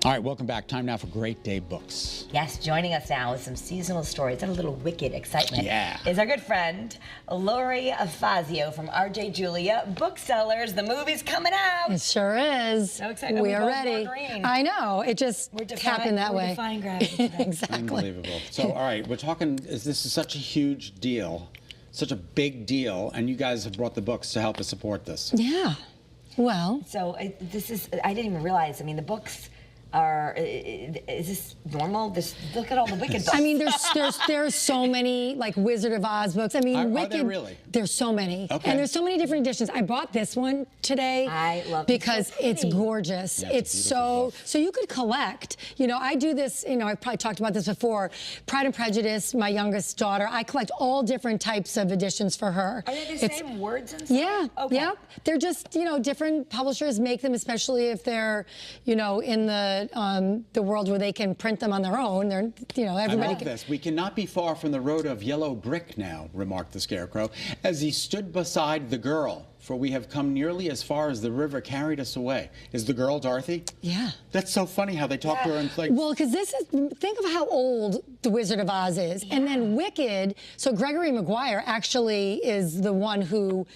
All right, welcome back. Time now for Great Day Books. Yes, joining us now with some seasonal stories and a little wicked excitement is our good friend, Lori Fazio from RJ Julia Booksellers. The movie's coming out. It sure is. So excited. We are ready. I know. It just happened that way. We're defying gravity. Exactly. Unbelievable. So, all right, we're talking, this is such a huge deal, such a big deal, and you guys have brought the books to help us support this. Yeah. Well. So this is, I didn't even realize, I mean, the books are, is this normal? Look at all the Wicked books. I mean, there's so many, like, Wizard of Oz books. I mean, Wicked. Are there really? There's so many. Okay. And there's so many different editions. I bought this one today. I love it. Because it's gorgeous. Yeah, it's so you could collect. You know, I do this, you know, I've probably talked about this before. Pride and Prejudice, my youngest daughter, I collect all different types of editions for her. Are they the same words and stuff? Yeah. Okay. Yep. They're just, you know, different publishers make them, especially if they're, you know, in the world where they can print them on their own. They're, you know, everybody. I love this. We cannot be far from the road of yellow brick now, remarked the Scarecrow, as he stood beside the girl. For we have come nearly as far as the river carried us away. Is the girl Dorothy? Yeah. That's so funny how they talk to her in like. Well, because this is, think of how old The Wizard of Oz is. Yeah. And then Wicked, so Gregory Maguire actually is the one who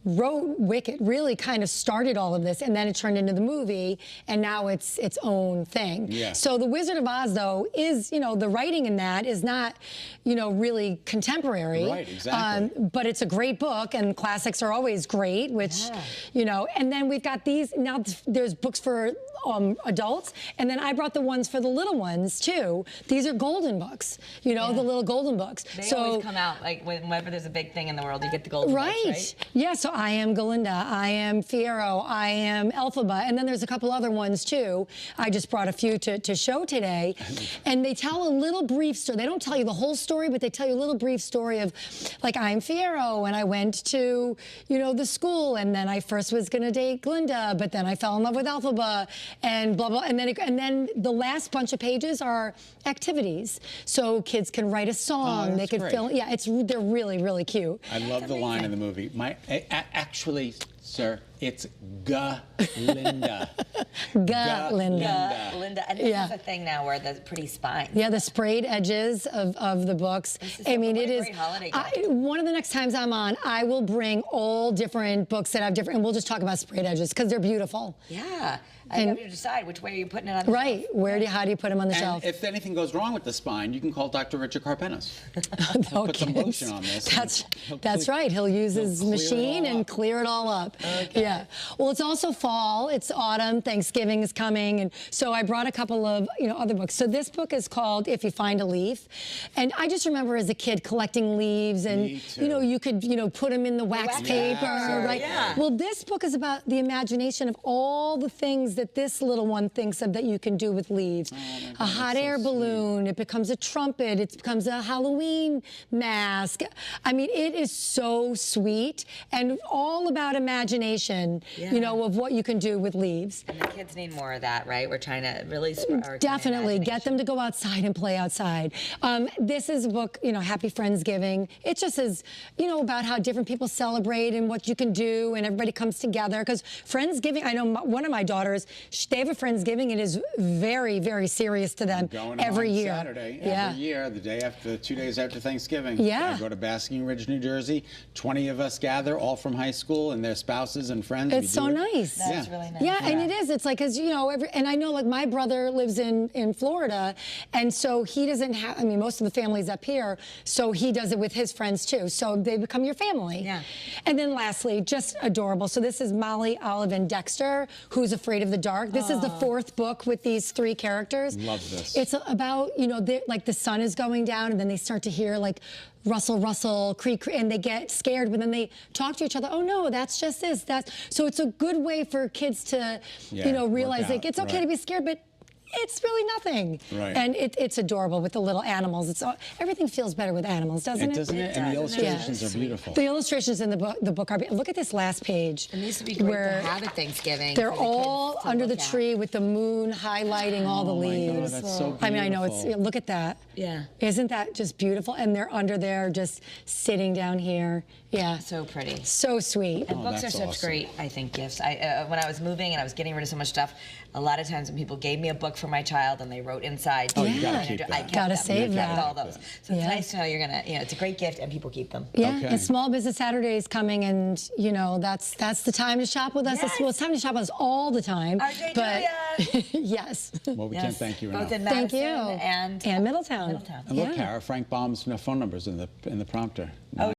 wrote Wicked, really kind of started all of this, and then it turned into the movie, and now it's its own thing. Yeah. So The Wizard of Oz, though, is, you know, the writing in that is not, you know, really contemporary. Right, exactly. But it's a great book, and classics are always great, which, you know, and then we've got these, now there's books for adults, and then I brought the ones for the little ones, too. These are golden books, you know, the little golden books. They always come out, like, whenever there's a big thing in the world, you get the golden books, right? Yeah, so I am Galinda, I am Fiyero, I am Elphaba, and then there's a couple other ones too. I just brought a few to show today. And they tell a little brief story. They don't tell you the whole story, but they tell you a little brief story of, like, I'm Fiyero, and I went to, you know, the school, and then I first was gonna date Glinda, but then I fell in love with Elphaba, and blah, blah, and then the last bunch of pages are activities. So kids can write a song, they can fill, they're really, really cute. I love the line in the movie. Actually, sir, it's Galinda. Galinda. And this is a thing now where there's pretty spines. Yeah, the sprayed edges of the books. I mean, it is. Great holiday gift. One of the next times I'm on, I will bring all different books that have different, and we'll just talk about sprayed edges because they're beautiful. Yeah. I have to decide which way are you putting it on the shelf. How do you put them on the shelf? If anything goes wrong with the spine, you can call Dr. Richard Carpenis. No put some lotion on this. That's right. He'll use his machine and clear it all up. Okay. Yeah. Well, it's also fall. It's autumn. Thanksgiving is coming, and so I brought a couple of other books. So this book is called If You Find a Leaf, and I just remember as a kid collecting leaves, and you could put them in the wax paper, right? Yeah. Well, this book is about the imagination of all the things that this little one thinks of that you can do with leaves. A hot air balloon, it becomes a trumpet, it becomes a Halloween mask. I mean, it is so sweet and all about imagination, of what you can do with leaves. And the kids need more of that, right? We're trying to really definitely get them to go outside and play outside. This is a book, Happy Friendsgiving. It just is, about how different people celebrate and what you can do, and everybody comes together. Because Friendsgiving, I know one of my daughters, they have a Friendsgiving. It is very, very serious to them every year. Saturday, every year, the day after, 2 days after Thanksgiving. Yeah. I go to Basking Ridge, New Jersey. 20 of us gather, all from high school, and their spouses and friends. It's so nice. That's really nice. Yeah, and it is. It's like, because, and I know, like, my brother lives in Florida, and so he doesn't have, I mean, most of the family's up here, so he does it with his friends, too. So they become your family. Yeah. And then lastly, just adorable. So this is Molly, Olive, and Dexter, Who's Afraid of the Dark. This is the fourth book with these three characters. Love this. It's about, like the sun is going down, and then they start to hear, like, rustle, rustle, creak, and they get scared, but then they talk to each other. Oh no, that's just this. So it's a good way for kids to, realize like it's okay to be scared, but it's really nothing. Right. And it's adorable with the little animals. Everything feels better with animals, doesn't it? Doesn't it? And the illustrations are beautiful. The illustrations in the book are beautiful. Look at this last page. It needs to be great to have at Thanksgiving. They're all under the tree with the moon highlighting all the leaves. Oh my God, that's so beautiful. I mean, I know look at that. Yeah. Isn't that just beautiful? And they're under there just sitting down here. Yeah. So pretty. So sweet. And books are such great, I think, gifts. When I was moving and I was getting rid of so much stuff, a lot of times when people gave me a book for my child and they wrote inside, Oh, you gotta keep that. I kept Gotta them. save I kept that. all those. So it's nice to know you're gonna, it's a great gift and people keep them. Yeah, Okay. and Small Business Saturday is coming, and that's the time to shop with us. Yes. Well, it's time to shop with us all the time. RJ Julia. Yes. Well, we can't thank you enough. Both in Thank Madison you. and Middletown. And look, Kara, Frank Baum's phone number's in the prompter.